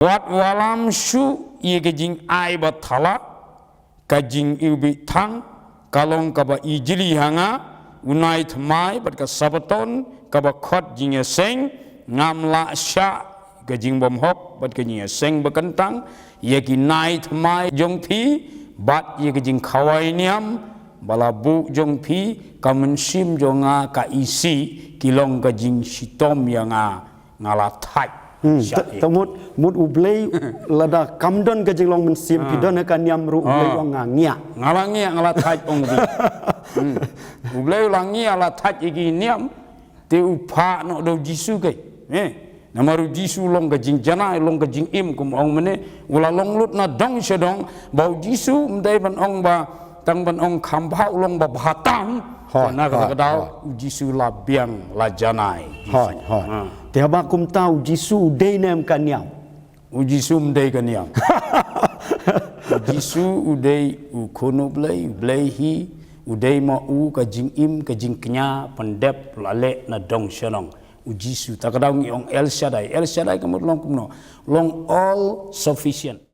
Wat walam shu ye kajing ai bathala kajing ibi thang kalong kaba ijili hanga unai thmai bat ka sabaton kaba khot jing seng ngamla sha kajing bom hok bat kajing seng bakantang ye ki nai thmai jong phi bat ye kajing khawai niam balabu jong phi kamunsim jonga ka isi kilong kajing sitom yang ngala thai Tamut mut ublay lada kamdon ke jelong mensim pidon kan niam ru ublay wang ngia ngalangi ngala thaj ong bi ublay langi ala thaj iki niam te upha no do jisu kai namaru jisu long ka jing jana long ka jing im kum ong mene ula long lut na dong sedong bau jisu mdai ban ong ba tang ban ong khambau long ba bhatang na ka dau jisu la biang la janai Tiap kum tahu jisu day nem kan niam. Jisu mdai kan niam. Jisu udai ukono blai hi udai ma u ka jing im ka jing knya pendep lale na dong shanong. Jisu takadang ong El Shaddai kamut long kumno long all sufficient.